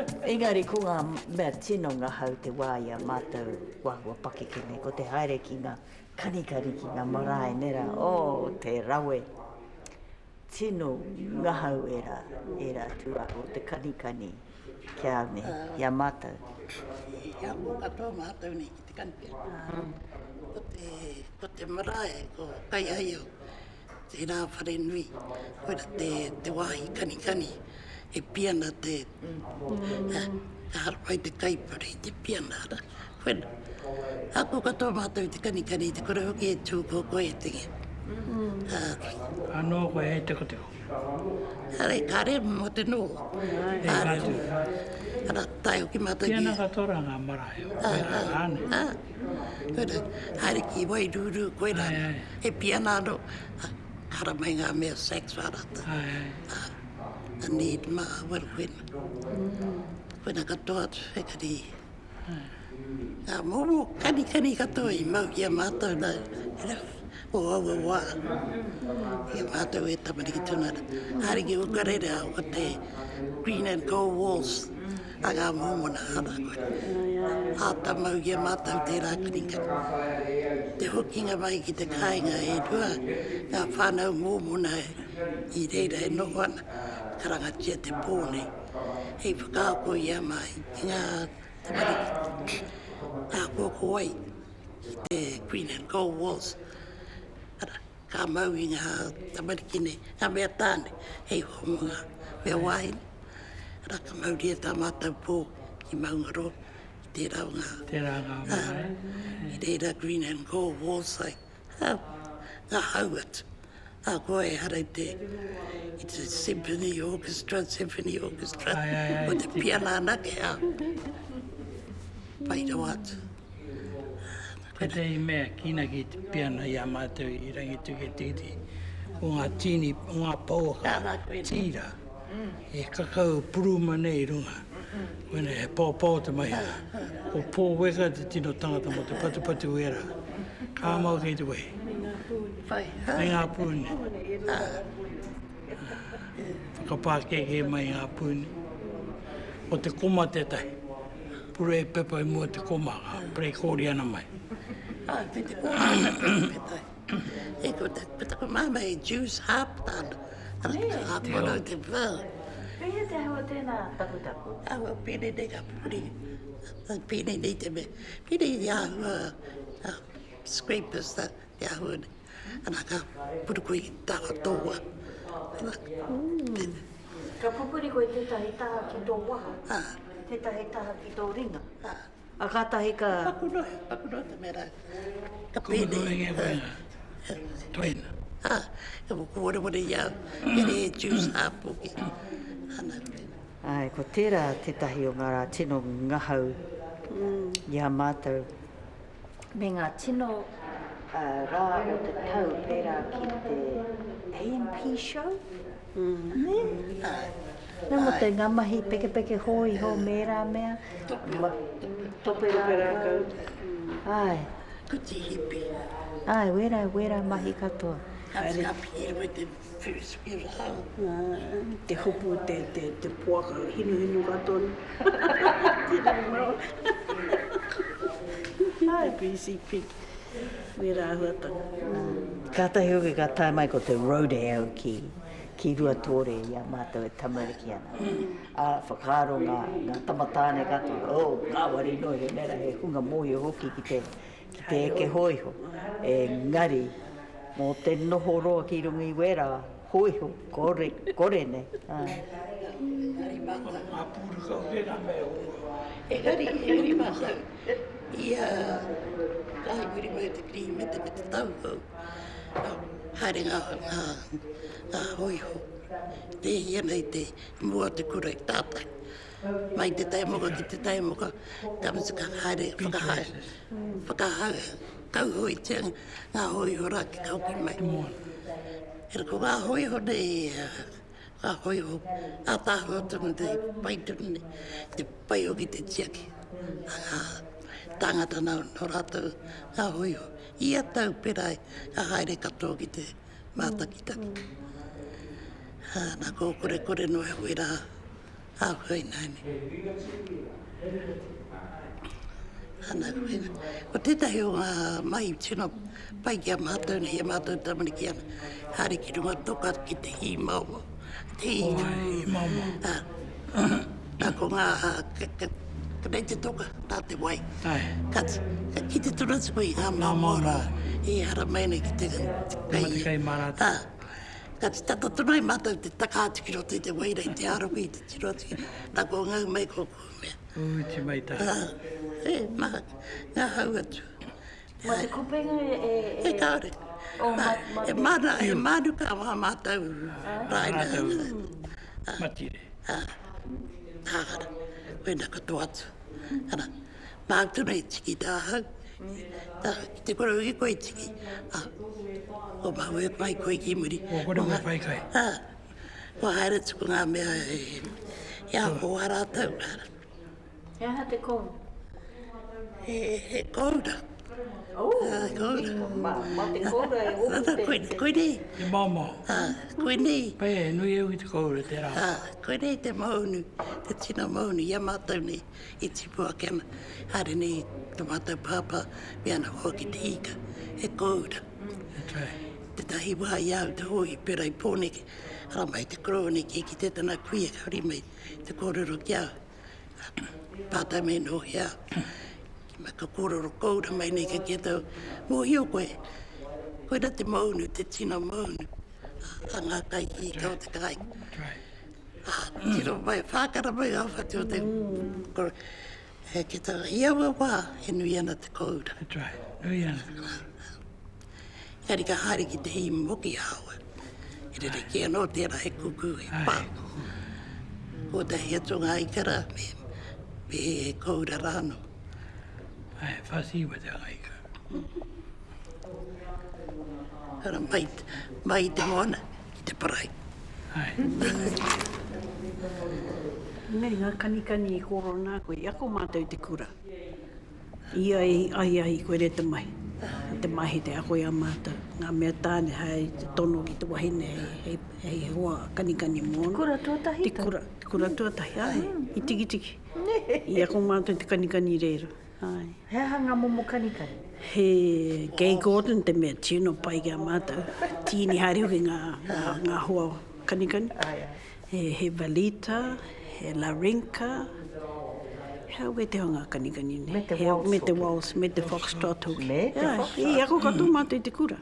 Engari, ko ngā mea tino ngā hau te wāia mātou wāhua pakekene, ko te haere ki ngā kanikari ki ngā marae nera, te rawe. Tino ngā hau era tuaho, te kanikani kia ne, ia mātou. Ia ko katoa mātou nei ki te kanikari. Ko te marae, ko kai ai o te rā whare nui, koera te wāhi kanikani, e piana te harapai te kaipari, te piana ara. Koera, ako katoa mātou te kanikani, te kore hoki e tūko koe tingi. Anō koe hei teko teko. Hare, kare mo te nō. Ara, tai hoki mātou ki. Piana katora ngā marae, koera ane. Koera, haere ki wai rūrū, koera, e piana aro. Hara mai ngā mea sax wārata. A need maa waru wena. Wena katoa atu whekari. Ngā momo kani katoa i mau ki a mātou nā. O aua wā. I a mātou e tamariki tunara. Haere ki ukarere au o te green and gold walls. A ngā momo nā hana koe. Hāta mau ki a mātou te rākanikani. Te hokinga mai ki te kāinga e rua. Ngā whānau momo nā i reira e noho ana. Karangatia te pōne, hei whakaako ia mai, ki ngā tamariki, ngā kōko ai, te Green and Gold Walls. Ara, ka mau i ngā tamariki nei, ngā mea tāne, hei homonga, mea waini. Ara, ka mau ria tā mātou pō, ki maungaro, i te raunga. Te ranga marae. I reira Green and Gold Walls ai, ngā hau atu. A koe harai te, i te symphony orchestra, o te piana anake a. Pai rau atu. Ko te mea kina ki te piana i a mātou i rangi tuke titi. O ngā tini, o ngā pauaka, tira. E kakau puruma nei runga. Wena he pōpō te mai. O pō weka te tino tangata mo te patupatu era. Kā mau kei te wei. Pai, Mai ngā pūni. Whakapākeke mai ngā pūni. O te koma te tai. Pure e pepa i mua te koma, prei kōri ana mai. Te kōri ana petai. E ko te petako māma e juice harp tāna. Ara hāpono te vēl. Pēia te hawa tēnā taku. Awa pēne nei ka puri. Pēne nei te me. Pēne i ahua scrapers te ahua nei. Ana ka puruko i taha tōua. Ka pupuri koe tētahi taha ki tō waha? Tētahi taha ki tō ringa? A kātahi ka... Pakunoe te mera. Ka pēne. Kumono e nge toina. Ka mokore mone iau. Ere e juice hapuki. Ana pēne. Ai, ko tērā tētahi o ngā rā tino ngahau i a mātou. Me ngā tino rā o te tau pērā ki te A&P show. Ne? Nā mo te ngā mahi peke hoi ho mērā mea. Topera kau. Ai. Kuti hipi. Ai, wera mahi katoa. Ka pire mo te first year hau. Te hupu, te puaka, hinu katonu. Ai, busy pig. Wera ahuatanga. Kātahi hoki ka tae mai ko te rodeo ki rua tōre i a mātou e tamariki ana. A whakaaro ngā tamatāne katoa. Ngā wari noi he nera he hunga mōi hoki ki te eke hoiho. E ngari, mō te noho roa ki rungi wera, hoiho, kore ne. Ngā pūru kau wera mea ua. E gari mātou. Ia, kai Wiremu e te kri me te tau hau. Haere ngā hoiho. Te hiena i te mua te kura i tātai. Mai te taiamoka ki te taiamoka. Kamasika haere whakahae. Whakahau. Kau hoi te ngā hoiho rā ki kau ki mai. E ko ngā hoiho nei, ngā hoiho. A tāhu atunu te paitunu nei. Te pai o ki te tiaki. Tangata no rātou ngā hoiho. Ia tau perai a haere katoa ki te mātakitaki. Nā kō kore no e wera Hoi nani. Ana koina. O tētahi o ngā mahi tino Paekiomeka Mātauranga i a mātou tamariki ana. Hare ki runga toka ki te hi maua. Te hi maua. Ko ngā kanei te toka, tā te wai. Ki te turatu koe i ngā maua. I hara maina ki te kai marata. Ka te tata tunai mātou te takātikiro te wairei te aroki te tiro ati. Nā ko ngau mai kōkō mea. Te mai tā. Ngā hau atu. Ma te kupenga E kaore. E mānu ka wā mātou raina. Matire. Tāhara. Wena katoa atu. Ana, mātuna i tiki tā hau. Ki te koro i koe tiki. O maue mai koe ki muri. O kore mai pai kai. O haere tuku ngā mea e aho ara tau. E aha te kou? E kouda. Kouda. Ma te koura e oku te... Koe nei. Te mama. Koe nei. Pai e nui eu i te koura te rā. Koe nei te maunu. Te tina maunu. Ia mātou nei. I tipua kena. Hare nei te mātou pāpā. Me ana hoa ki te hika. E kouda. Te tahi wā iau te hoi pera i pōneke. Ara mai te koroa ki te tana kuia kauri mai te kōrero ki au. Pātai mai no hi au. Ki mai ka kōrero kouda mai nei ka kia tau. Mō hio koe. Koe na te maunu, te tina maunu. A ngā kai ki kau te kai. Tiro mai, whākara mai au whati o te kōrero. Ki tau iaua wā, e nui ana te kouda. Nui ana te kouda. Kari ka haere ki te hi moki hawa. E re ki anō tēra he kuku e pā. Ko te hi atu ngā ikara me he koura rāno. Ai, whasi wa te aika. Ara mai te moana ki te parai. Ai. Nei, ngā kanikani i koro nā koe, i ako mātou te kura. Ia ai koe re te mai. Te mahi te ako i a mātou. Ngā mea tāne hei te tono ki te wahine hei hoa kanikani moana. Kura tuatahi Te kura tuatahi, ai. I tiki tiki. I ako mātou te kanikani reira. Ai. He aha ngā momo kanikani? He Gay Gordon te mea tino pai ki a mātou. Tini haere hoki ngā hoa kanikani. He Valita, he Larinka. Hea ue te honga kanikani ne. Me te waltz, me te foxtrot hoki. Me te foxtrot. I ako katoa mātou i te kura.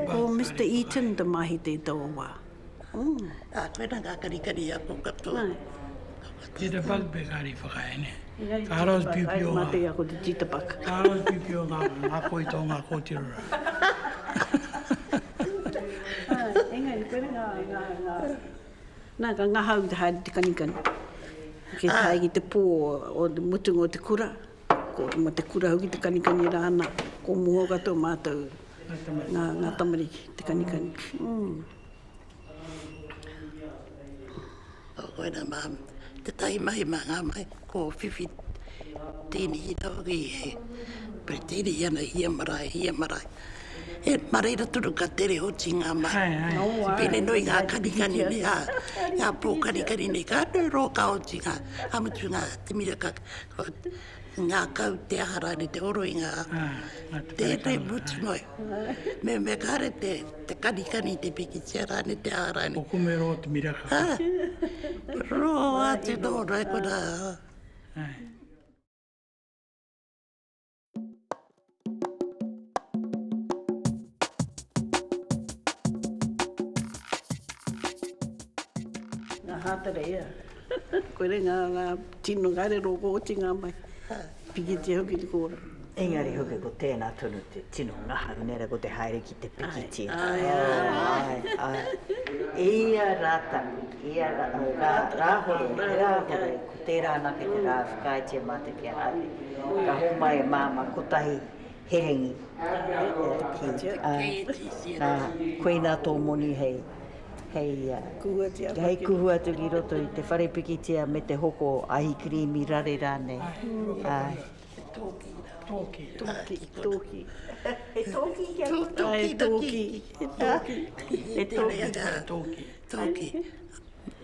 Ko Mr. Eaton te mahi te taua wā. Koe na ngā karikari ako katoa. Te te whakpe kari whakaene. Ka haros piupio ngā. Mātou i ako te tita paka. Ka haros piupio ngā koi tō ngā kōtirora. Engari, koe ngā hau te haere te kanikani. Ke tai ki te pō o te mutunga o te kura. Ko ma te kura hau ki te kanikani rāna. Ko muho katoa mātou ngā tamariki, te kanikani. Koe na mā, te tahi mahi mā ngā mai, ko whiwhi tēni i tau ki he. Pere tēni i ana hia marae. E mareira turu ka tere hoti ngā mai. Pene noi ngā kanikani ne, ngā pō kanikani ne, ka anu ro ka hoti ngā, amutu ngā te mira ka, ngā kau te aharani, te oro i ngā, tēnei mutu noi. Me kare te kanikani te piki te arani, te aharani. O kume ro te mira ka. Ro atu tōro e kona. Hātara ea. Koe re ngā tino ngare roko o ti ngā mai. Piki te hoki te kōra. Engari hoki ko tēnā tonu te tino ngaha, nera ko te haere ki te piki tia. Ai. Ia rātaku, ia rāhore, ko tērā nake te rā Whakaritea mā te kia haere. Ka homa e māma kotahi herengi. Koe nā tō moni hei. Hei kuhua atu ki roto i te whare pikitia me te hoko ahi krimi rare rāne. Tōki. He tōki kia kutō. Tōki. Tōki.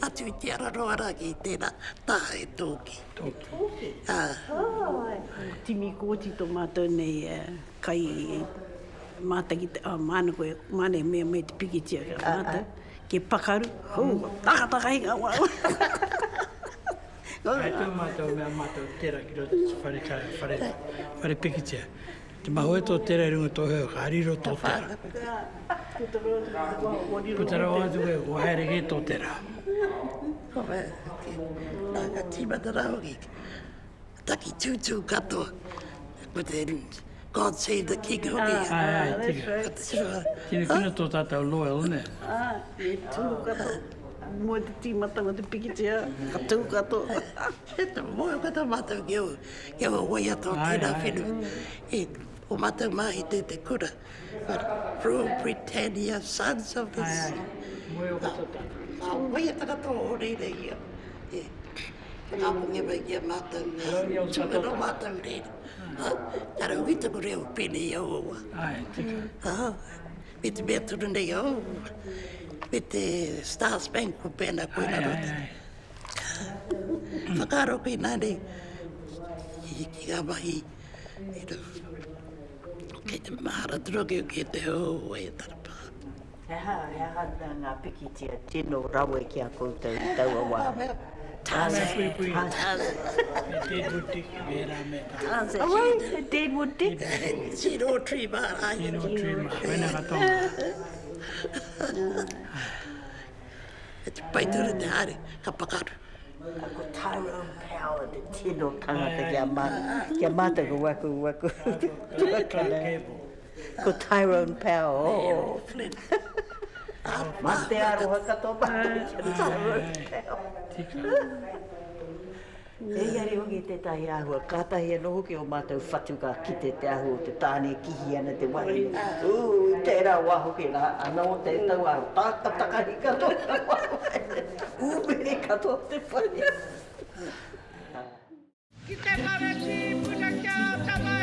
atu i te araroara ki tēnā taha e tōki. Tōki. Timi kōti tō mātou nei kai mātaki māna koe, māna e mea me te pikitia ka mātou. Ke pakaru, taka hinga wā. Ai tō mātou mea mātou tera ki roto whare pikitia. Te mahoe tō tera i runga tō heo, ka hariro tō tera. Putara o atu e wahere ke tō tera. Koe, nā ka tīmata rau ki taki tūtū katoa. Ko te God save the king hoki. Ai, tika. Tine kuna tō tātou loyal, ne? E tū katoa. Mo te tīmata o te pikitia, ka tū katoa. E te moe kata mātou ke o wai ato tēnā whenu. O mātou mahi te kura. Rule Britannia, sons of the sea. Moe o kata tā. Nā wai ataka tō horere ia. Kāpunge mai kia mātou. Tūkino mātou reira. Kara uita ko reo pene i aua. Ai, tika. Me te mea turu nei au. Me te Star Spangled pēnā koina rota. Whakaro koe nāne. Ki ngā mahi. Kei te mahara troke o ki te hou e tarapā. He ha ngā pikitia tino rawe ki a koutou i taua wā. Tāse. Me deadwood tick, me rā me tā. Awai, deadwood tick. Tino tree mara. Tino tree mara. Whanaketanga. E te paituru te haere, ka pakaru. Ko Tyrone Power, te tino tangata kia mata ko waku. Ko Tyrone Power. Oh, Flynn. Mate aroha katoa Tyrone Power. E iari hoki te tahi ahua, kātahi anō hoki o mātou whatuka ki te ahua o te tāne kihi ana te wahi. Tērā wā hoki la, anō te tau aho, tākatakahi katoa. Umere katoa te whahi. Ki te marati, Puna Kaupapa,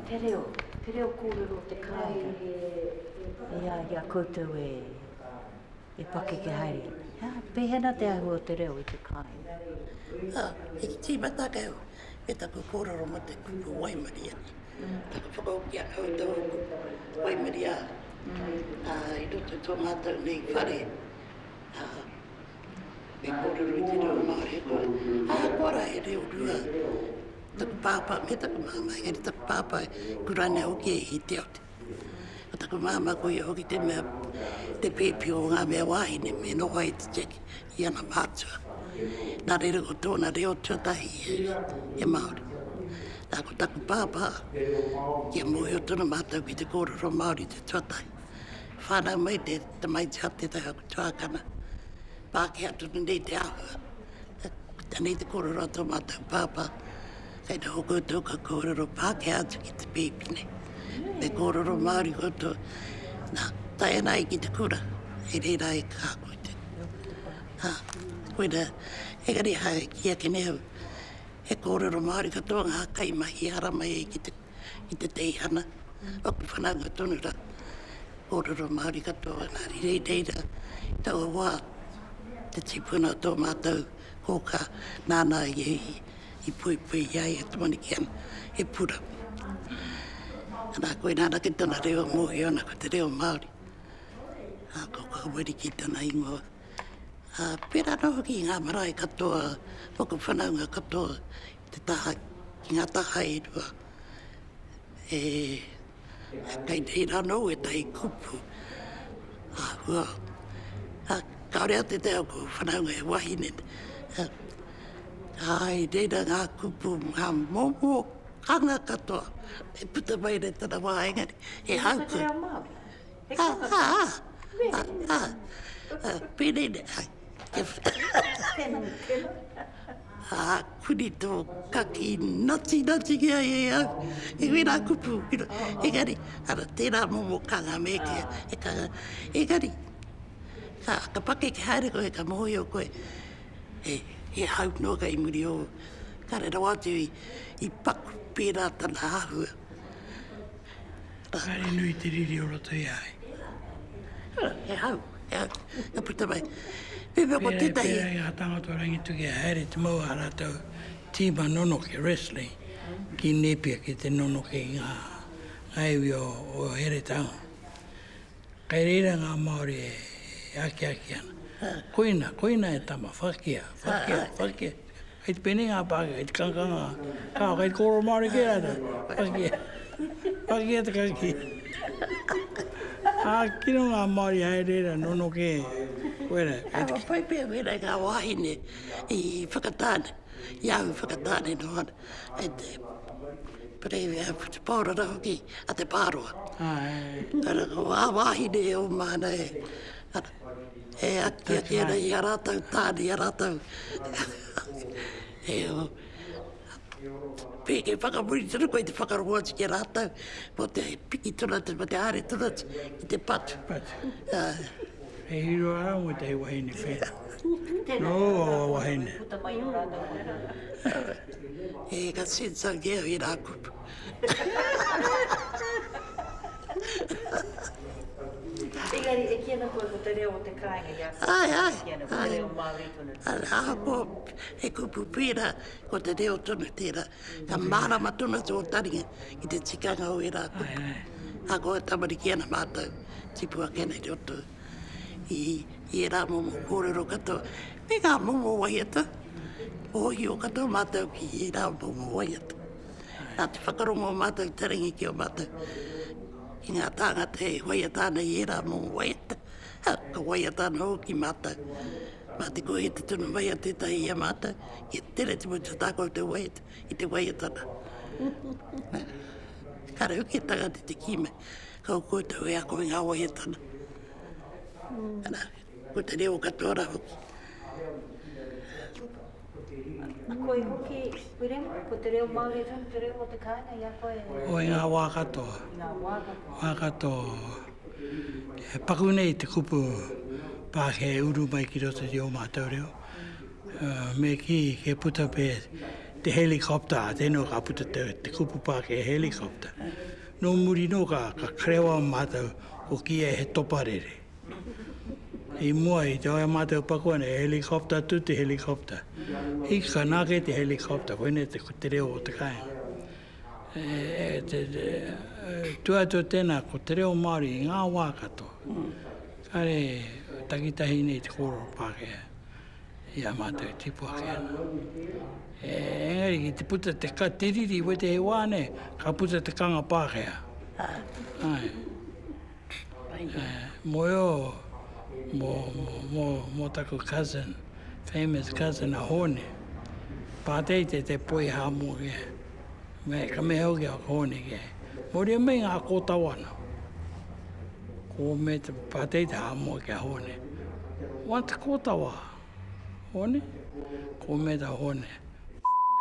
Te reo kōrero te kāinga. Ia koutou e pake ke haere. Pehena te ahua o te reo i te kāinga. E ki tīmata kau, e tako kōrero mo te kupu Waimaria. Tako whakaokia koutou Waimaria. I roto tō mātou nei whare. Me kōrero i te Reo Māori. Kora e reo rua. Taku pāpā, me taku māma, e taku pāpā, kurane hoki e hi te oti. O taku māma koe hoki te mea, te pēpi o ngā mea wāhine, me noho e te teki, i ana mātua. Nā rere ko tōna reo tuatahi e Māori. Tāko taku pāpā, kia mohi o tōna mātou ki te kōrero Māori te tuatahi. Whānau mai te mai te hate tai haku tuakana. Pāke atu nei te ahua. Tanei te kōrero tō mātou pāpā. Kei te hoko tō ka kōrero pāke atu ki te pēpine. Me kōrero Māori koto, nā, tai anai ki te kura, e reira e kākoi te. Koina, e gari hae ki ake nehau, e kōrero Māori katoa ngā kai mahi haramai e ki te teihana. Oku whananga tonura, kōrero Māori katoa, nā rei reira, tau wā, te tipuna tō mātou, kōka, nāna i pui iai e tamani ki ana, e pura. Nā koe nāna ki tana reo mohi ona ko te reo Māori. Ko kawari ki tana ingoa. Pera no hoki ngā marae katoa, moku whanaunga katoa, te taha, ki ngā taha e rua. Kei reira no e tai kupu. Ua. Kaorea te teo ko whanaunga e wahine. Ai, reira ngā kupu, ngā momo kanga katoa. E puta mai re tana wā engari. E hauku. Pene ne. Kuni tō kaki nati ki ai e au. E wera kupu. Engari, ara tērā momo kanga me kia. E kanga. Engari. Ka pake ke haere koe, ka mohi o koe. E hau no ka imuri o. Ka re rawa atu i paku pērā tana ahua. Kare nui te riri o roto i ai. E hau, e puta mai. Pepe ko te tai. Pera i a tangata rangi tuki a haere te mau a rātou tīma nonoke wrestling ki nepia ki te nonoke i ngā iwi o here tanga. Kai reira ngā Māori e aki ana. Koina e tama, whakia. Hei te pene ngā pāke, hei te kankanga. Kao, hei te koro Māori ke rata. Whakia te kaki. Kino ngā Māori hei reira nonoke. Awa pai pia wera ngā wahine i whakatāne. Iau whakatāne no ana. E te prewe a te pāurara hoki a te pāroa. Ara ngā wahine o mana e. E aki ana i a rātau tāne i a rātau. E o. Pēke whakamuri tunu koe te whakaroa ki a rātau. Mo te piki tuna te are tuna i te patu. E hiro ara mo te wahine whera. No, wahine. E ka sensa ngeo i rā kupu. Engari, e kia na koe ko te reo o te kāinga ia. Ai. Kia na ko te reo Māori tunu. Aha ko e kupu pira ko te reo tunu tēra. Ka marama tunu tō taringa i te tikanga o i rā kupu. A ko e tamariki ana mātou. Tipua kena i roto. I rā momo kōrero katoa. Me ngā momo waiata. Ohi o katoa mātou ki i rā momo waiata. Nā te whakarongo o mātou taringi ki o mātou. I ngā tangata e waiata ana i rā momo waiata. Ka waiata ana ho ki mātou. Mā te koe te tunu mai a tētahi i a mātou. I tere te mutu tākou te waiata. I te waiata ana. Kare uke tangata te kime. Kau koe tau e ako i ngā waiata ana. Ana, ko te reo katoa hoki. A koe hoki, Wiremu, ko te reo Māori tunu, te reo o te kāinga ia koe. O ngā wākatoa. Ngā wākatoa. Wākatoa. E paku nei te kupu pāke e uru mai ki roto Te Reo Mātauranga. Me ki ke puta pe te helikopta, tēnō ka puta te kupu pāke e helikopta. No muri no ka krewa mātau o ki e he toparere. I mua i te oia mātou pakuana e helikopta tu te helikopta. I ka nāke te helikopta, koine te reo o te kāinga. Tuatua tēnā ko te reo Māori i ngā wākatoa. Kare takitahi nei te kōrero pākea i a mātou tipua ke ana. Engari ki te puta te katiriri we te he wāne, ka puta te kanga pākea. Moyo mo taku cousin, famous cousin a hone. Pātei te poi hāmua ke. Ka me hau ki a hone ke. Mori a mei ngā kōtawana. Ko me te pātei te hāmua ki a hone. Wā te kōtawa? Hone? Ko me te hone.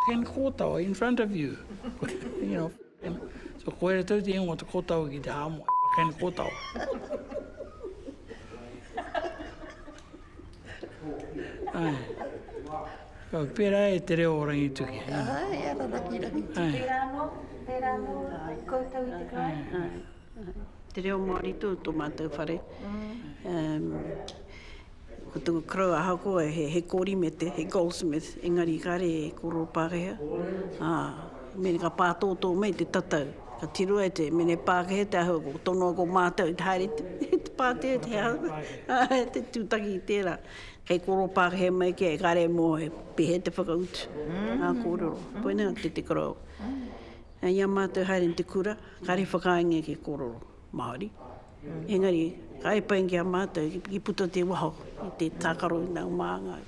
Ken kōtawa in front of you. You know. So koe re tau te ingo te kōtawa ki te hāmua. Ken kōtawa. Kau pera e te reo orangi tuki. Ai, ana raki. Pera no, koutou i te kāinga. Te reo Māori tō mātou whare. Ko tunga koroua hako he kōri me te, he goldsmith, engari kare e koro Pākehea. Mene ka pātōtō mai te tatau. Ka tiro e te mene Pākehea te aho ko tono ko mātou i te haere te pātea te aho. Te tūtaki i tērā. Kei koro Pākehea mai ke e kare mō he pehe te whakautu. Kōrero. Poina te koroua. Ia mātou haere te kura, kare whakainga ke kōrero Māori. Engari, kai paingi a mātou ki puta te waho i te tākaro i nau māanga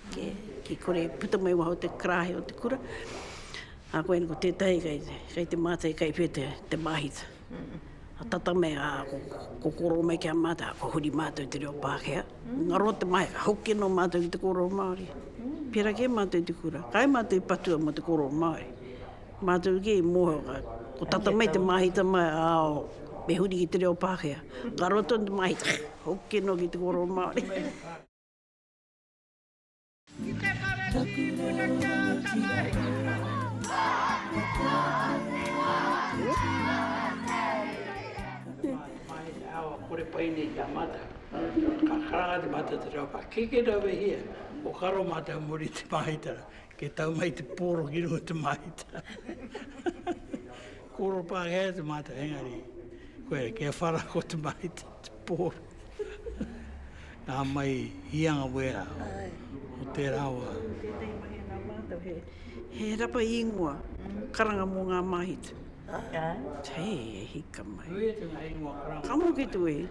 ki kore puta mai waho te krahe o te kura. A koe ko tētahi kai te mātai kai pia te mahita. A tata mea ko koro mai ki a mātou, ko huri mātou te reo Pākehea. Ngaro te mai, hoki no mātou ki te koro Māori. Pera ke mātou te kura, kai mātou i patua mo te koro Māori. Mātou ke i moho ko tata mai te mahita mai me huri ki te reo Pākehea. Ngaro te mahita, hoki no ki te koro Māori. Ki te parati, Puna Kaupapa. whaine kia mata. Ka karanga te mata te reo pā. Kick it over here. O karo mata muri te mahitara. Ke tau mai te poro ki runga te mahitara. Koro pā hea te mata engari. Koe ke whara ko te mahitara te poro. Nā mai hianga wera o te rawa. Tētai mahi nā mātou he rapa ingoa, karanga mō ngā mahit. Hei, hika mai. Ui te ngā ingoa karanga. Kamo ki tu e.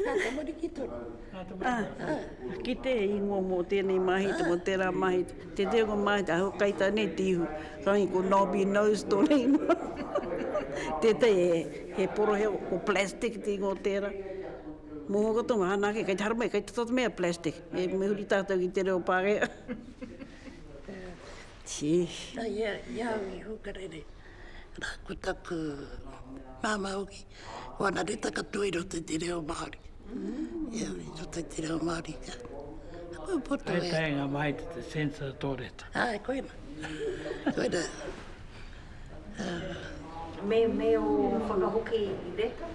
Nā te mori ki tō. Ki te ingoa mō tēnei mahit, mō tērā mahit. Te te ngō mahit, aho kaita nei tihu. Rangi ko knobby nose tōne ingoa. Tētai he poro he o plastic te ingoa tērā. Mō kato maha nāke, kai te haramai, kai te tata mea plastic. E me huri tātou ki te reo pārea. Nā iau I Whakaritea. Nā ko taku māma hoki. Wana reta katoa I roto Te Reo Māori. Iau I roto Te Reo Māori ka. Koe poto e. Tai ngā mai te sensa tōreta. Ai, koina. Koina. Me o whakahoki I reta?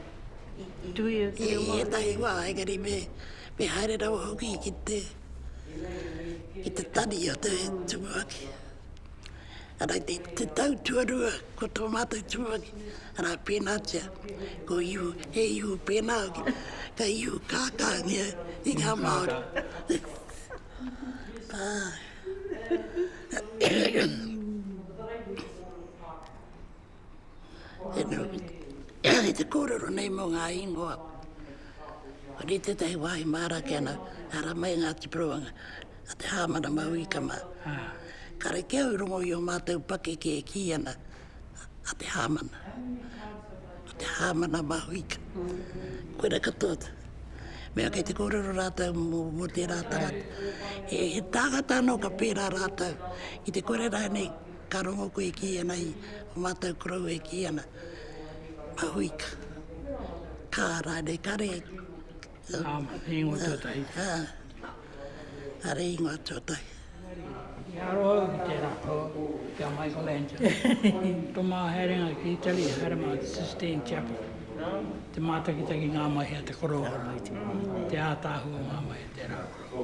Tui e te reo E Māori. tahi wā, engari me haere rau hoki ki te tani o te tumuaki. Ana te tau tuarua ko tō mātou tumuaki. Ana pēnātia, ko iu, he iu pēnā hoki. Ka iu kākāngia I ngā Māori. E te kōrero nei mō ngā ingoa. Ori te tei wāhi māra ki ana, ara mai ngā tipuruanga, a te hāmana mauika mā. Ka rei keu rongo I o mātou pake ki e ki ana, a te hāmana. A te hāmana mauika. Koera katoa. Mea kei te kōrero rātou mō te rātangata. He tāgata anō ka pērā rātou. I te kōrera nei, ka rongo koe ki ana I o mātou korau e ki ana. Mahuika. Kā rāne, ka rei. Ingoa tōtai. A rei ingoa tōtai. Ia roa ki te rako, kia Michelangelo. Tō mā haerenga ki Italy, Harema, Sistine Chapel. Te mātakitaki ngā mahi a te koroa. Te ātāhua ngā mahi a te rako.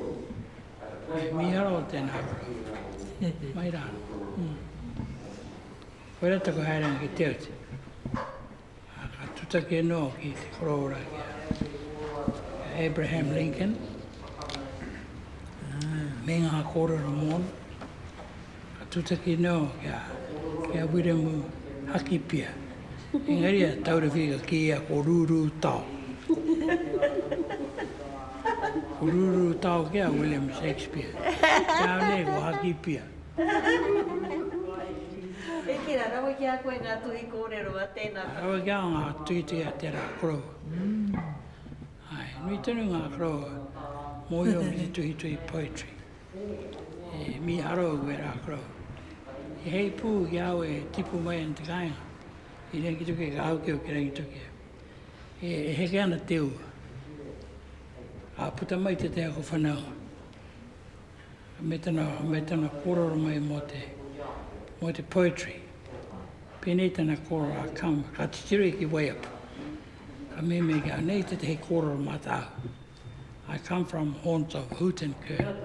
Miharo o tēnā koro. Mai rāno. Koe rata ko haerenga ki te uti. Ka tutake no ki te koroa kia. Abraham Lincoln. Me ngā kōrero mōna. Ka tutaki no kia Wiremu haki pia. Engari a taurewhika ki a ko rūrū tau. Ko rūrū tau kia William Shakespeare. Kia ne ko haki pia. E kira, rawa ki a koe ngā tuhi kōrero a tēnā. Rawa kia ngā tuiti a te rā koroa. Ai, nui tonu ngā koroa. Moi o mi te tuhi poetry. E mi haro koe rā koroa. E hei pū ki au e tipu mai an te kāinga. I rengi tuke ka au keo ki rengi tuke. E heke ana teo. A puta mai te tea ko whanau. Me tana kōrero mai mo te poetry. Pēnei tana kōrero a kam. Ka titiro ki waiapu. Ka me kia nei te hei kōrero mātāu. I come from haunts of hoot and cur.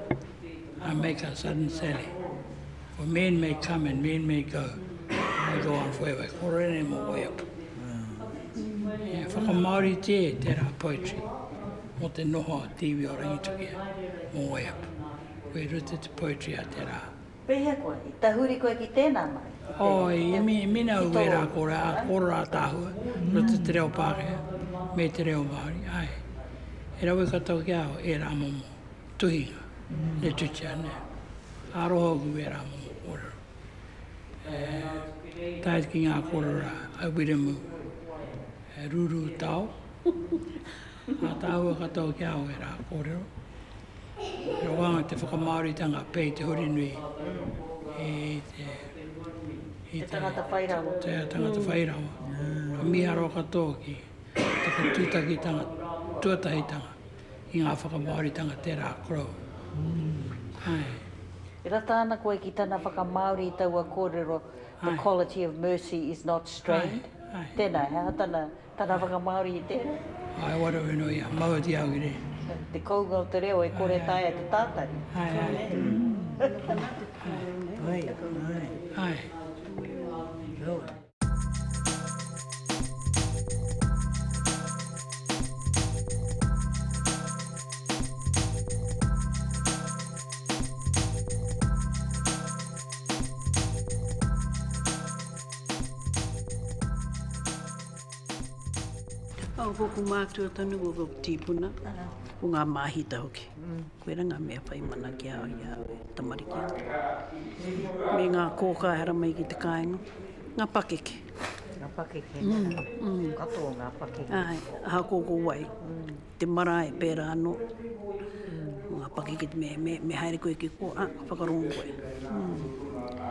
I make a sudden sally. For men may come and men may go. I go on forever. Kōrero mo waiapu. Whakamaori te rā poetry. Mo te noho a tiwi o rangitukia. Mo waiapu. Koe rute te poetry a te rā. Pehea koe, I tahuri koe ki tēnā mai. O, I mina ue rā kōrero a kōrero a tāhua. Rute te reo Pākehā. Me te reo Māori. Ai. E rawe katau ki au e rā momo. Tuhinga. Literature ne. Aroho ku e rā momo kōrero. Tāit ki ngā kōrero a Wiremu. Ruru tau. A tāhua katau ki au e rā kōrero. Pero wanga te whakamauritanga pei te huri nui. Te tangata whairawa. Te tangata whairawa. Ka miharo katoa ki te tūtakitanga, tuatahitanga I ngā whakamauritanga te rā korau. Ai. E rata ana koe ki tana whakamauri I taua kōrero, the quality of mercy is not strained. Tēnā, hea tana whakamaori i tēnā. Ai, wara weno ia, maua ti au i re. Te kaunga o te reo e kore tae te tātari. Ai. Au hoku mātua tanu o roku tīpuna, o ngā mahi ta hoki. Koe ranga mea whai mana ki au i au e tamariki. Me ngā kōka hara mai ki te kāinga, ngā pakeke. Ngā pakeke. Katoa ngā pakeke. Ai, aha kōko wai. Te mara e pēra anō. Ngā pakeke me haere koe ki ko, whakarongo koe.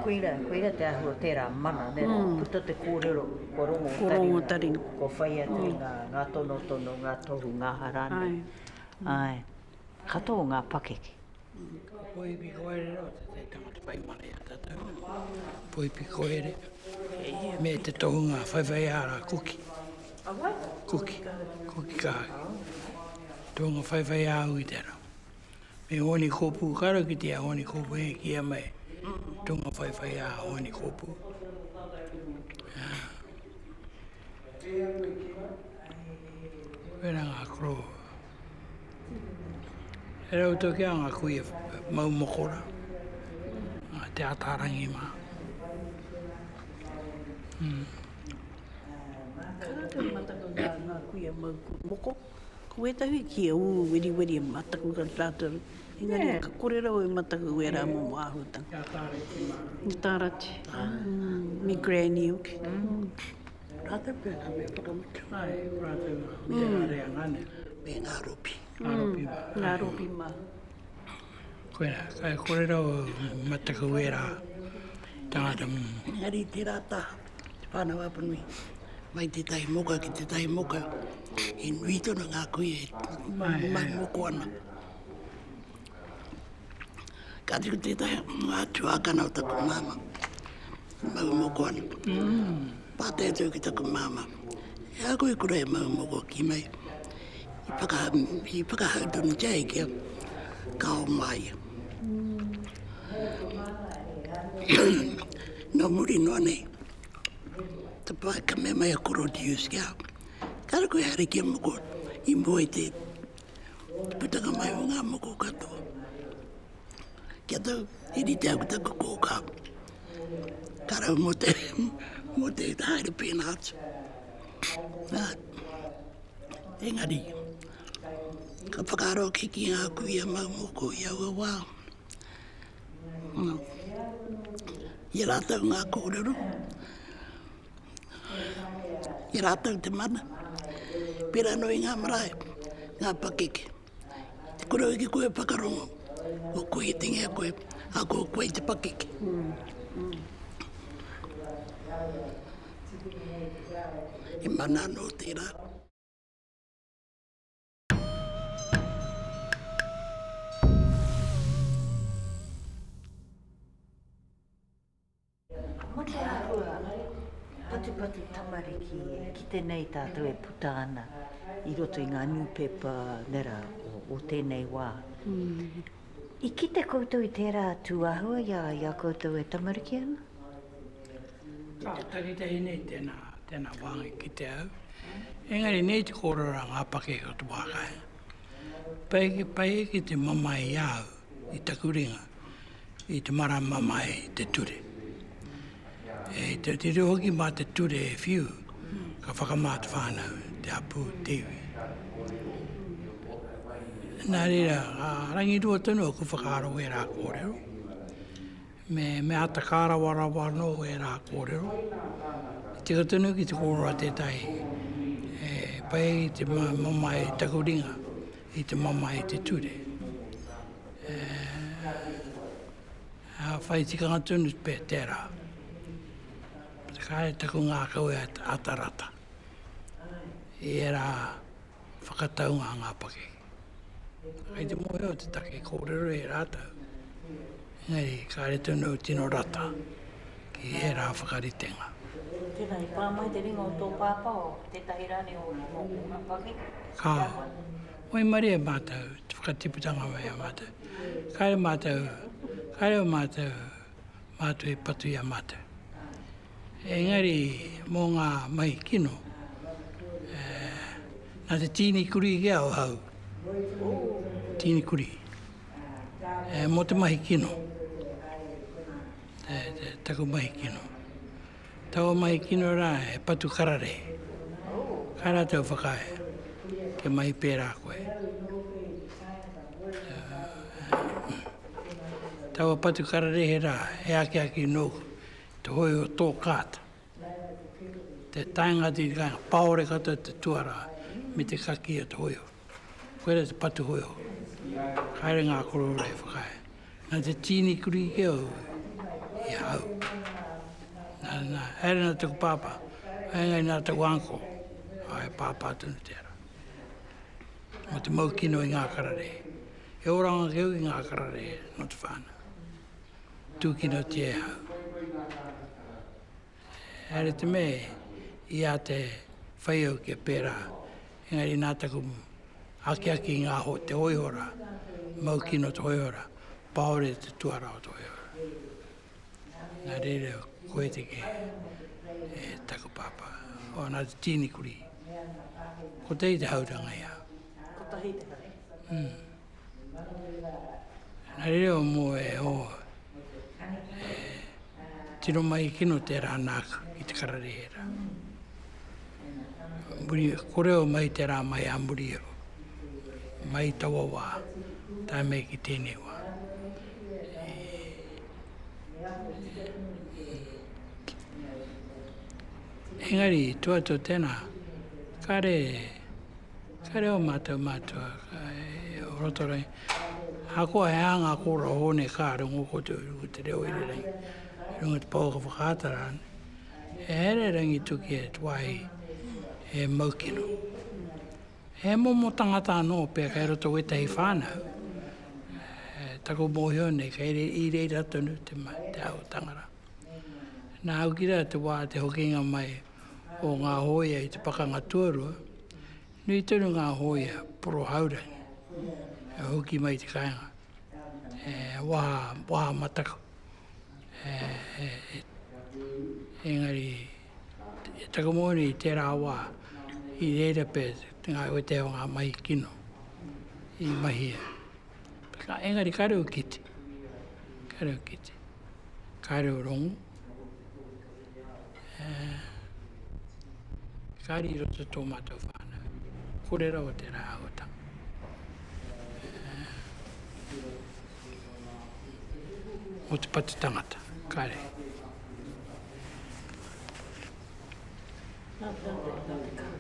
Koira te ahua tērā mana, nera, puta te kōrero, Korongo tarina. Ko whaia te ngā tono, ngā tohu, ngā harane. Ai. Katoa ngā pakeke. Poipi kōrero, te tangata pai mana ia tātou. Poipi kōrero. Me te tohu ngā whaiwhai ara kuki. Kuki kāki. Tohu ngā whaiwhai au i tērā. Me honi kōpū, karo ki tia honi kōpū e kia mai. Tunga whaiwhai a honi kōpū. Wera ngā kro. E rau toki a ngā kuia mau mokora. Ngā te atarangi mā. Karata mataka ngā kuia mau moko. Ko e tahi ki a wiri mataku ka rātaru. Engari, ka kōrero e mataku e rā mō āhutanga. Ngā tārati. Me granny uki. Rata pēnā me whakamata. Ai, rātou me area ngane. Me ngā ropi. Ngā ropi mā. Koena, kai kōrero mataku e rā. Tangata Ngari te rata, te whānau apanui. Mai te tai moka ki te tai moka. E nui tona ngā kuia mai moko ana. Ka tiku te tai ngā tuakana o taku māma. Mau moko ana. Pātai tau ki taku māma. E a koe kura e mau moko ki mai. I whakahau tonu tei kia kao mai. No muri noa nei. Te pai ka mea mai a koro ti us kia. Kara koe hare kia moko I moe te putanga mai o ngā moko katoa. Kia tau, hiri te au taku kōkā. Karau mo te haere pēna atu. Engari, ka whakaro ke ki ngā kuia mau moko I au wā. I rātau ngā kōrero. I rātau te mana. Pera no I ngā marae, ngā pakeke. Te kura ki koe whakarongo. O koe te ngea koe, a koe te pakeke. E mana no tērā. Pati tamariki ki tēnei tātou e puta ana I roto I ngā newspaper nera o tēnei wā. I ki te koutou I tērā tuahua ia koutou e tamariki ana? Tari te ēnei tēnā wāngai ki te au. Engari nei te kōrora ngā pake o te wākai. Pai ki te mamai au I takuringa, I te marama mai te ture. E te reo hoki mā te ture e whiu, ka whakamāta whānau, te apu, tewi. Nā reira, rangi rua tonu ku whakaro e rā kōrero. Me ata kāra wara no e rā kōrero. Tika tonu ki te kōrora te tai. Pai te mamai takuringa, I te mamai te ture. Whai tikanga tonu pē tērā. Kai taku ngā kau e atarata. E rā whakataunga ngā pake. Kai te moe o te take kōrero e rātau. Ngari, kai tonu tino rata. Ki e rā whakaritenga. Tēnā i pāmai te ringa o tō pāpā o te tahirane o ngā paki. Ka. Moi mari e mātou, te whakatiputanga mai a mātou. Kaere mātou, mātou e patu i a mātou. Engari mō ngā mahi kino, nā te tīni kuri kia o hau. Tīni kuri. Mō te mahi kino. Te taku mahi kino. Tau mahi kino rā e patu karare. Kara tau whakae. Ke mahi pērā koe. Tau patu karare he rā, he aki noho. Te hoi o tō kāta. Te taingati ka paore kata te tuara me te kaki o te hoio. Koera te patu hoio. Kaere ngā koroura e whakae. Nā te tīni kuri ke o i hau. Nā, here nā taku pāpā. Ngai nā taku anko. Ai pāpā tunu tērā. Mo te maukino i ngā karare. E oranga keu i ngā karare no te whāna. Tūkino te e hau. Here te me i a te whaiau ke pērā. Engari nā taku aki ngā ho te hoihora. Maukino te hoihora. Paore te tuara o te hoihora. Nā reire koe te ke e taku pāpā. O nā te tīni kuri. Ko tei te hauranga ia. Ko tahi te hauranga. Nā reire o mō e o tino mai kino te rā nāku i te karare hera. Kōrero mai te rā mai a muri o. Mai tawa wā. Tā mei ki tēnei wā. Engari, tua tēnā, kare o mātou matua, o rotorai. Hakoa he anga kōra hone kā rungo ko te reo ere rangi. Rungo te pauka whakātara. E here rangi tuki e tuai e maukino. He momo tangata anō pēr kai roto wetahi whānau. Tako mōhio nei, ka i reira tonu te ao tangara. Nā aukira te wā te hokinga mai o ngā hoia i te pakanga tuarua. Nui tonu ngā hoia poro haurangi. E hoki mai te kainga. Waha matako. Engari, tako mōni i tērā wā i reira pēr ngā weteo ngā mahi kino. I mahia. Engari kareu kiti. Kareu rongo. Kari roto tō mātou whānau. Kōrero o te rā aotanga. O te patu tangata. Kare.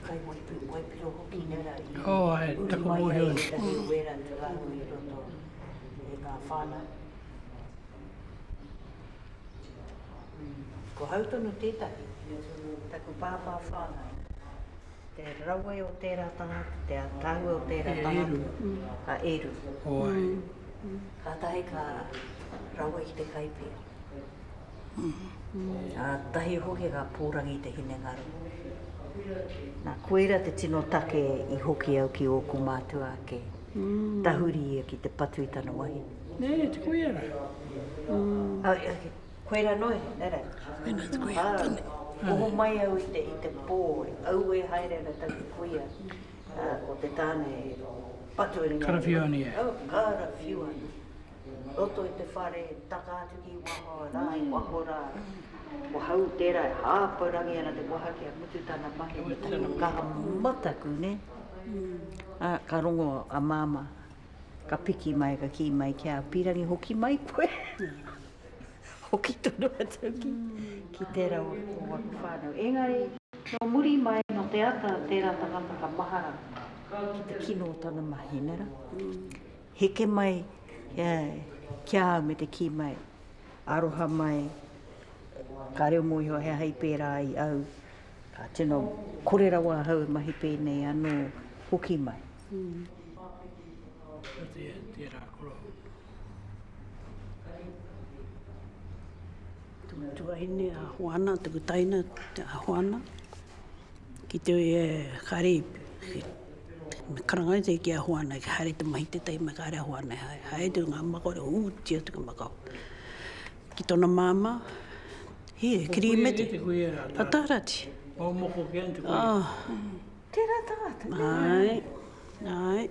Kai waipiro hoki nera i... O, ai, tako mōhio. Tahi wera te rahu i roto e ngā whānau. Ko hautonu tētahi, taku pāpā whānau. Te raue o tērā tangata, te atahu o tērā tangata. Ka eru. Oi. Ka tahi ka raue i te kaipea. Tahi hoki ka pōrangi te hine ngaro. Nā koera te tino take i hoki au ki oku mātua ke tahuri ia ki te patu i tana wahi. Nē, te koera. Koera noi, nera. Wena te koe tane. Oho mai au i te pō, au e haere na taku kuia o te tāne patu e ringa. Karawhiuani e. Karawhiuani. Roto i te whare, taka atu ki waho, rai, waho rā. Ko hau tērā e hāpaurangi ana te wahaki a mutu tāna mahi. Kaha mataku, ne? Ka rongo a māma, ka piki mai, ka ki mai, kia pirangi hoki mai koe. Hoki tono atu ki tērā o waku whānau. Engari, no muri mai no te ata tērā tangata ka mahara ki te kino o tāna mahi, nera? Heke mai, kia au me te ki mai, aroha mai, ka reo mōhio hea hei pērā i au, ka tino kōrero wā hau mahi pēnei anō hoki mai. Tērā koro. tuahine a hoana, tuku taina a hoana. Ki te kare, me karangai te ki a hoana, ki hare te mahi te taima ka hare a hoana. Hae tu ngā makore tia tuka makau. Ki tona māma, he, kirimete. A tarati. O moko ke antu kuia. Tērā tangata. Ai.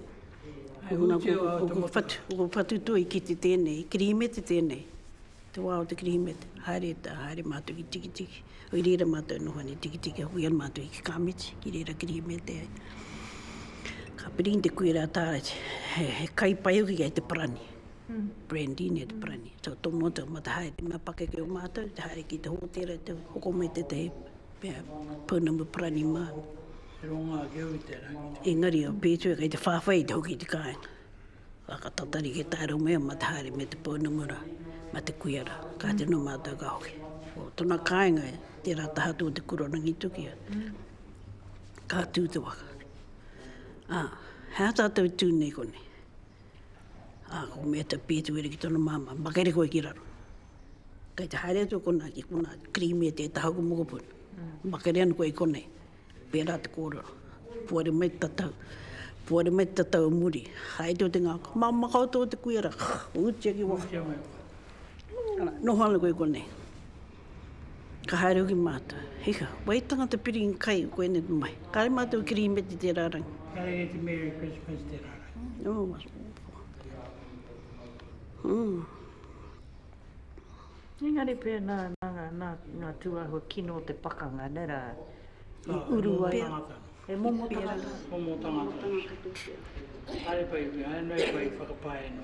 Uko whatu tui ki te tēnei, kirimete tēnei. Te wāo te kirimete. Haere mātou ki tiki tiki. O i reira mātou noho ni tiki tiki. Hui an mātou i ki kāmiti, ki reira kirimete. Ka pirin te kuira tārati. He kai pai uki kai te parani. Brandy ne te parani. So tō mōtou mata haere. Mā pake ki o mātou, te haere ki te hōtera, te hoko mai te pōnamu parani mā. Ronga ke ui te rangi. Engari o pētua kai te whawhai te hoki te kāinga. Waka tatari ke tāro mea mata haere me te pōnamura, ma te kuiara. Ka te no mātou ka hoki. O tōna kāinga e, te rata hatu o te kurorangi tukia. Ka tū te waka. Hea tātou tūnei kone. Ko mea te pētua ere ki tōna māma, makaere koe ki raro. Kai te haere atu kona ki kona krimi e te tahaku mokopuna. Makaere anu koe konei. Pērā te kōrero. Puare mai tatau muri. Hae tō te ngāka. Makau tō te kuiara. Utia ki waka. Noho ala koe konei. Ka haere o ki mātou. Hika, waitanga te piri kai koe ne mai. Kare mātou kirimeti te rārangi. Kare te Merry Christmas te rārangi. Engari pēr nā tuahu kino te pakanga, nera i uruai. E momo tangata. Momo tangata. Hare pai, hae noi pai whakapae no.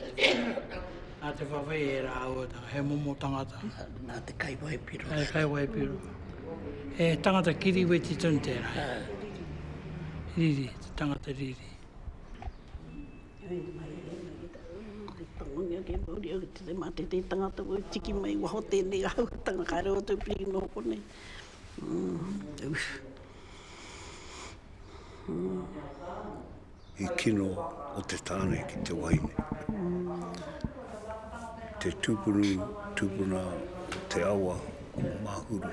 Nā te whawai e rā aotanga, he momo tangata. Nā te kaiwai piro. He kaiwai piro. He tangata kiriwe ti tun tērā. Riri, te tangata riri. Tangongia ke mauri au te mate te tangata o tiki mai waho tēnei au tanga kare o te piri no kone. I kino o te tāne ki te waine. Te tūpuna te awa o māhuru.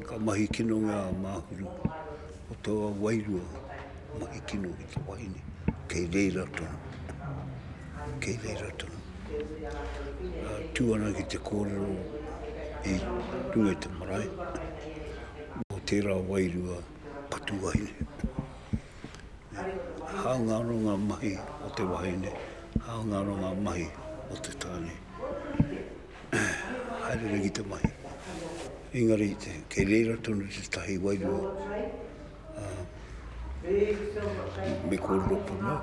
Ka mahi kino ngā māhuru o toa wairua mahi kino ki te waine. Kei reira tonu. Tūana ki te kōrero i tunga te marae. Mō tērā wairua patu waine. Hā ngaro ngā mahi o te waine. Hā ngaro ngā mahi o te tāne. Haere ki te mahi. Engari kei reira tonu te tahi wairua. Me kōrero puna.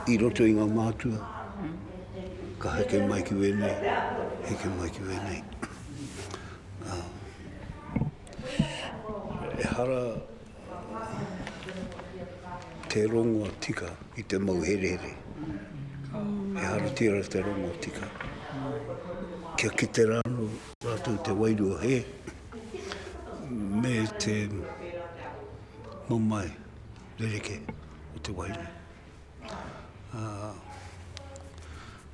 I roto i ngā matua. Ka heke mai ki wēnei. Heke mai ki wēnei. E hara te rongoa tika i te mau here. E hara tira te rongoa tika. Kia ki te rano rātou te wairua he. Me te mamai rereke o te waine.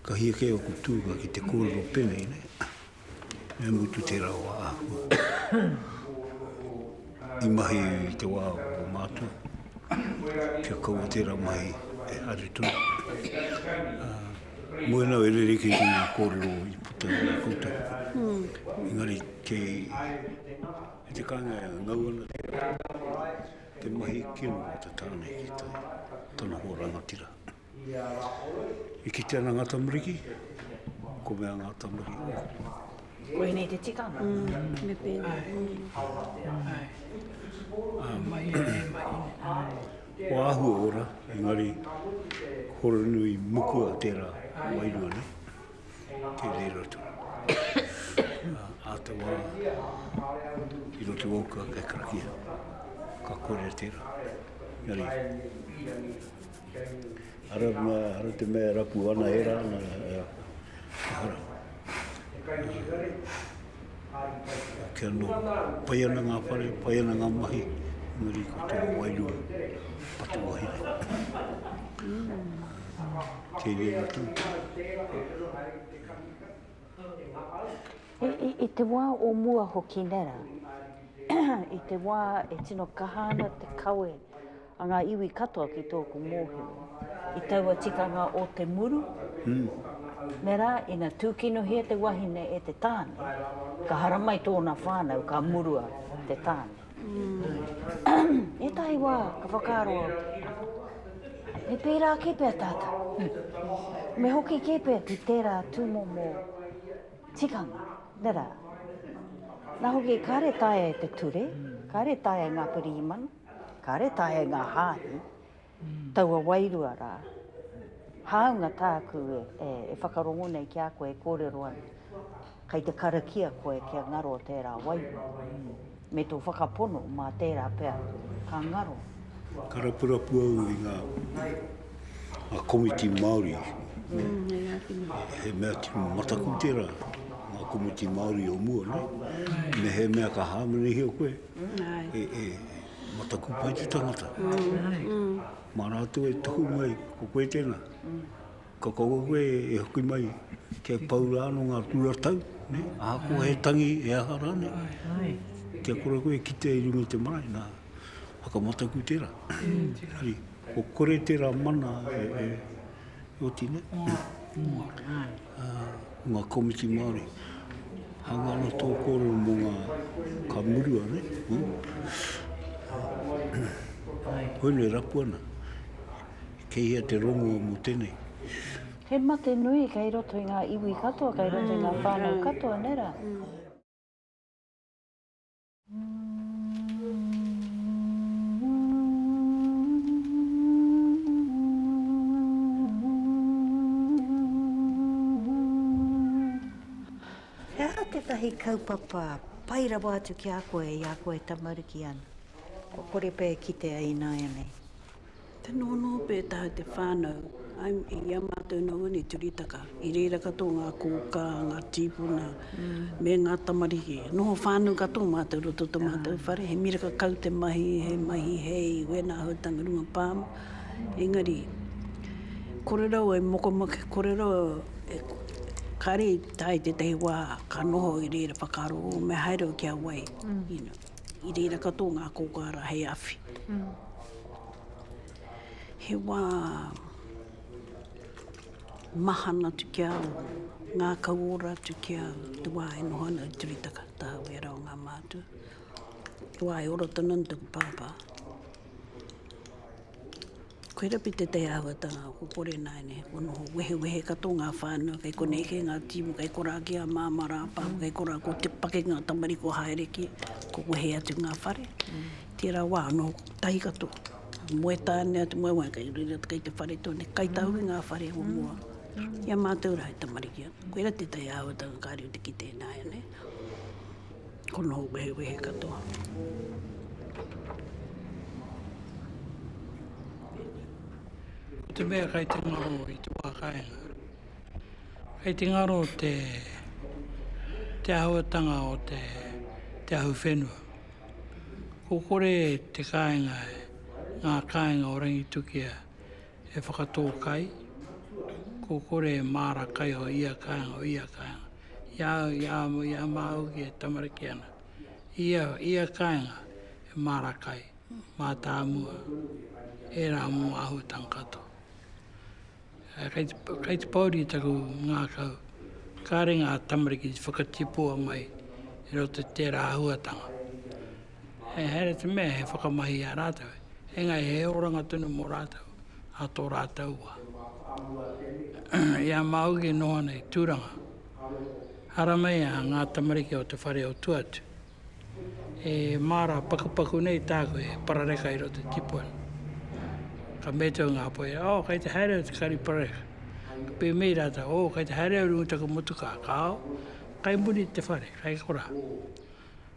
Ka hia kei o kutūga ki te kōrero pene, ne? Me mutu te rawa āhua. I mahi i te wā o mātua. Kia kaua tērā mahi e hare tunu. Moena o rereke ki ngā kōrero i puta i koutou. Engari kei te kanga e ngauana te mahi kino o te tāne ki te tana ho rangatira. I ki te ana ngā tamariki, ko mea ngā tamariki. Koe nei te tikanga. Me pēna. O āhua ora, engari hora nui mukua tērā wairua ne, te reira tū. Ātawa, i rote wauka kai karakia, ka kore tērā. Engari, ara te mea rapu ana e rā, hara. Kia no pai ana ngā whare, pai ana ngā mahi, ngari ko tō wairua patu wahine. te reo tu. I te wā o mua hoki nera, i te wā e tino kahana te kawe a ngā iwi katoa ki tōku mōhio, i taua tikanga o te muru. Nera, ina tūkino hia te wahine e te tāne, ka haramai tōna whānau ka murua te tāne. E tahi wā, ka whakaroa, me pērā kepea tāta, me hoki kepea ki tērā tūmomo tikanga. Nera, nā hoki kāre tae te ture, kāre tae ngā pirimana, kāre tae ngā hāhi, taua wairua rā. Hāunga tāku e whakarongo nei ki a koe e kōrero anu, kei te karakia koe kia ngaro tērā wairua. Me tō whakapono mā tērā pēr, ka ngaro. Karapurapu au i ngā komiti Māori. He mea tino mataku tērā. Ngā komiti Māori o mua, ne? Me he mea ka hāmane hio koe. Mataku pai te tangata. Mā rātou e tuhu mai, ko koe tēnā. Ka koe koe e hoki mai, kia paurāno ngā tūratau, ne? Āko he tangi e ahara, ne? Kia kora koe ki te irunga te marae, nā whakamataku tērā. Ko kore tērā mana e oti, ne? Ngā komiti Māori. Hangana tō kōrero mō ngā ka murua, ne? Hoi nei rapu ana. Kei hea te rongo mō tēnei. He mate nui kei roto i ngā iwi katoa, kei roto i ngā whānau katoa, nera. Hea tētahi kaupapa, paira wātu ki a koe i a koe tamariki anu. Ko kore pē ki te ainaia nei. Te nono pē taha te whānau, ai i a mātou nau ni turitaka, i reira kato ngā kōkā, ngā tīpuna, me ngā tamariki. Noho whānau kato mātou roto to mātou whare, he miraka kau te mahi, he mahi hei, Wiremu runga pāma. Engari, kōrero e mokomoke, kōrero e kare tai te tehi wā, ka noho i reira whakaro, me haere o kia wai, i reira kato ngā kōkara hei awhi. He wā mahana tu kia au, ngā kauora tu kia au, te wā e nohana i turitaka, taha wera o ngā mātua. Te wā e oro tanan tuku pāpā. Koe rapi te te ahuatanga, ko kore nai ne, ko noho wehe kato ngā whānau, kei konei ke ngā timu, kei kora ki a māmara pāpu, kei kora ko te pake ngā tamari ko haere ki, ko wehe atu ngā whare. Tērā wā, noho tahi kato. Moe tāne atu moe wai kei rira kei te whare tōne, kai tauri ngā whare o mua. Ia mātou rai tamariki anu. Koe ra te tai ahuatanga kāri o te ki tēnā ane. Ko noho wehe katoa. Te mea kai te ngaro i te wākaenga. Kai te ngaro te ahuatanga o te ahu whenua. Ko kore te kāinga ngā kāinga o rangitukia e whakatō kai. Ko kore māra kai o ia kāinga. Ia māuki e tamariki ana. Ia kāinga e māra kai. Mā tā mua. E rā mua ahutanga katoa. Kei te pauri taku ngā kau, kāre ngā tamariki whakatipua mai i roto tērā ahuatanga. Here te mea he whakamahi a rātau, engai he oranga tunu mō rātau, a tō rātau wā. Ia mauki noha nei tūranga, haramei a ngā tamariki o te whare o tuatu. E māra pakupaku nei tāko e parareka i roto tipuan. Ka metau ngā poe, kei te haere o te kari pareka. Ka pē mei rata, kei te haere o rungu taku mutuka, kao. Kai muni te whare, kai kora.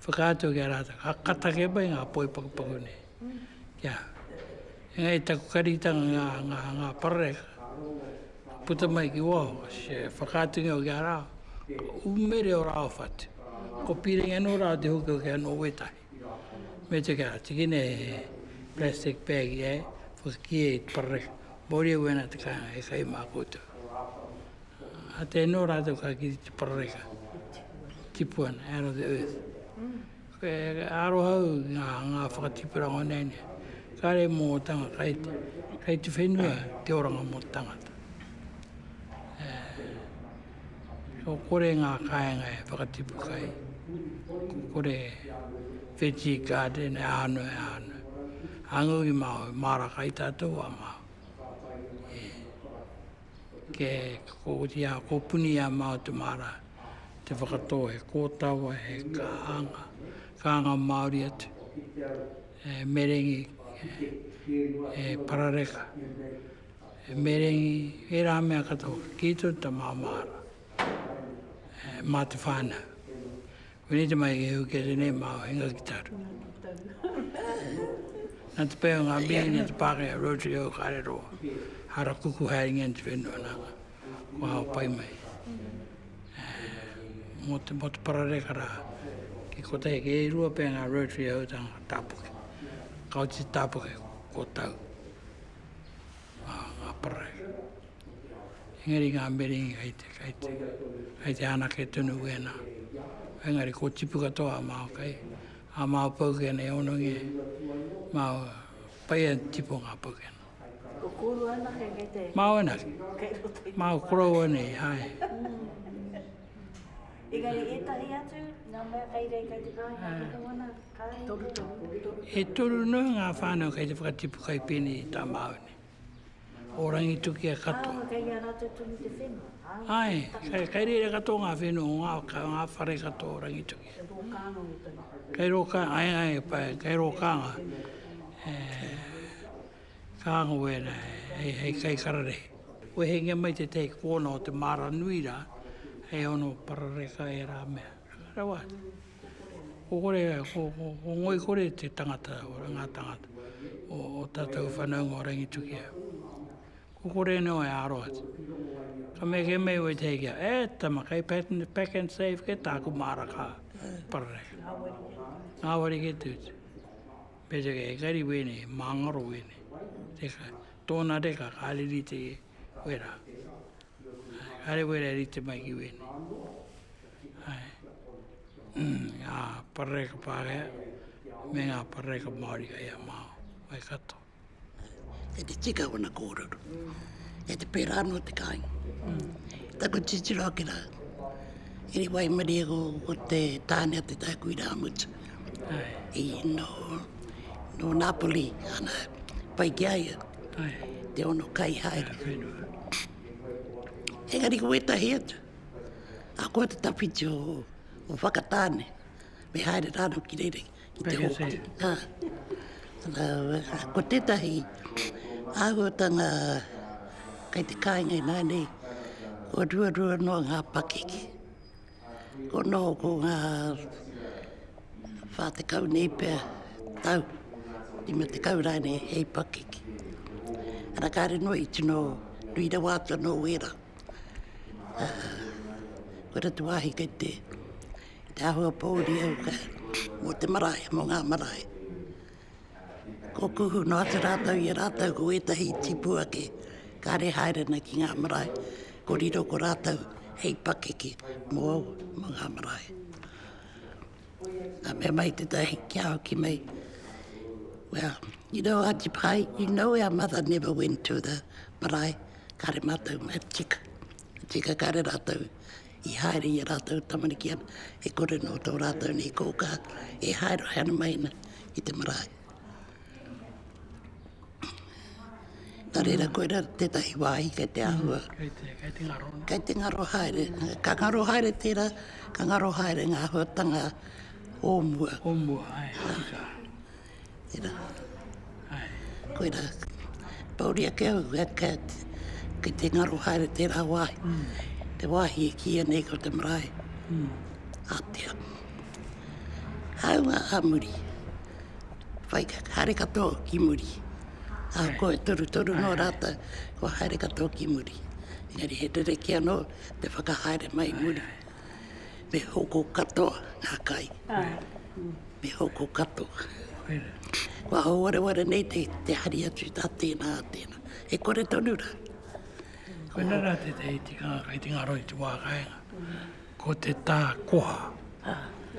Whakātou kia rata, ka katake pai ngā poe pakupaku nei. Kia, ngai taku karitanga ngā pareka. Puta mai ki waho, whakātunga o kia rao. Umere o rao whatu. Ko pire ngano rao te huka o kia no wetai. Me te kia, tikine plastic bag, Whakia i pareka. Mori e wena te kāinga e kai mā koutou. A te no rātou ka ki te parareka. Tipuana, out of the earth. Koe aro hau ngā whakatipuranga nene. Kare mō tanga kai te whenua te oranga mō tangata. Ko kore ngā kāinga e whakatipu kai. Kore veggie garden e anu. Angu i mau, mara kai tātou a mau. Ke ko puni a mau te mara. Te whakatoa he kōtawa, he kāanga Māori atu. Merengi, parareka. Merengi, e rā mea katoa, kito ta māmara. Mā te whānau. Wene te mai e huke rene māo, hinga ki taru. Nā te pēo ngā mihi te Pākehā Rotary o kōrero. Hara kuku haeringa te whenua nanga. Ko hao pai mai. Mo te parareka rā. Ki ko te heke e rua pēo ngā Rotary o tanga tāpuke. Kau te tāpuke ko tau. Ngā parareka. Engari ngā meringi kai te anake tunu wena. Engari ko tipu katoa māo kai. A māo paukena e onongi. Māo paia tipu ngā paukena. Ko kōrua anake kei te... Māo anake. Māo koroua nei, hai. Engari e tahi atu, nā mea kai rei kai te kāinga ki te wana, kai. E toru no ngā whānau kai te whakatipu kai pēne i tā māone. Orangi tuki a katoa. Kai a rātou tunu te whenua. Ai, kai reira katoa ngā whenua, ngā whare katoa orangi tuki. Kai ro kānga, ai, kai ro kānga. Kānga wera, hei kai karare. Ue hengia mai te tei kōna o te mara nui rā, hei ono parareka e rā mea. Rawa. Ko ngoi kore te tangata, ngā tangata, o tātou whanaunga o rangi tukia. Ko kore no e aro atu. Ka me ke mei oi te kia, tama kai pack and save ke tāku mara kā parareka. Ngā wari ke tūtu. Pēta ke e kari wene, māngaro wene. Teka, tōna reka ka aliri te wera. Kare wera rite mai ki wene. Ngā parareka Pākehā, me ngā parareka Māori kai a māo. Vai kato. E te tika wana kōrero. E te pērano te kāinga. Tako titiro ake rā. Eri wai maria ko te tāne a te tāku i rā mutu. I no Napoli, ana Paekiomeka. Te ono kai haere. Engari ko e tahi atu. A koa te tapiti o whakatāne. Me haere rāno ki reire. I te hoki. Ko te tahi, āhuatanga kai te kāinga i nānei. Ko rua no ngā pakeke. Ko noho ko ngā whātekau nei pēr tau. I me te kaurane hei pakeke. Ana kāre no i tino ruira wātua no wera. Ko ratu wahi kei te ahua pōri au ka mō te marae, mō ngā marae. Ko kuhu no atu rātau i rātau ko etahi tipu ake. Kāre haere na ki ngā marae. Ko riro ko rātau hei pakeke mō ngā marae. A me mai te tahi kia au ki mai. Well, you know, Auntie Pai, you know our mother never went to the marae. Kāre mātou mai tika. Tika kāre rātau. I haere i rātau tamarikiana. E kore no tō rātau nei kōkā. E haere hana maina i te marae. Nā reira koe rā te tahi wāhi kei te ahua. Kei te ngaro. Kei te ngaro haere. Ka ngaro haere tērā, ka ngaro haere ngā huatanga o mua. O mua, ai. Tērā. Koe rā, pauri ake au, kei te ngaro haere tērā wāhi. Te wāhi e kia nei ko te marae. Atea. Haunga a muri. Whai haere katoa ki muri. A koe toru no rata, ko haere katoa ki muri. Engari he tere kia no, te whakahaere mai muri. Me hoko katoa ngā kai. Me hoko katoa. Kua hauare nei te hari atu tā tēnā. e kore tonu ra. Koe nara te tikanga kai te ngaro i te wākaenga. Ko te tā koha.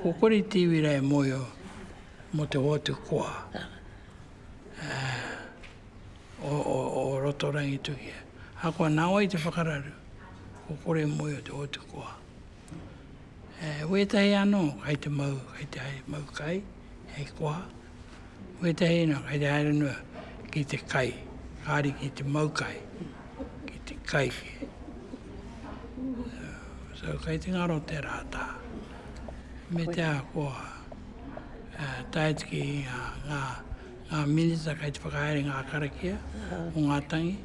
Ko kore tiwira e moio mo te hotu koha. O rotorangi tukia. Hako nāo i te whakararu. Ko kore moio te hotu koha. Wetahi anō kai te mau kai, hei koha. Wetahi anō kai te haerenua ki te kai. Kāri ki te mau kai. Ki te kai ki. So kai te ngaro te rātā. Me te a koha. Taitiki ngā minita kai te whakaere ngā karakia o ngā tangi.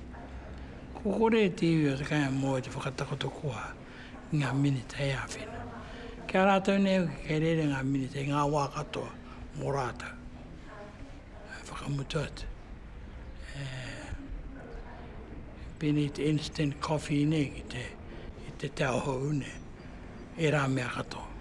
Ko kore te iwi o te kai mō te whakatakoto koha ngā minita e āwhina. Kia rātou neu ki kei rere ngā minita i ngā wā katoa mō rātou. Whakamutu atu. Pēnei te instant coffee nei ki te te aho une. E rā mea katoa.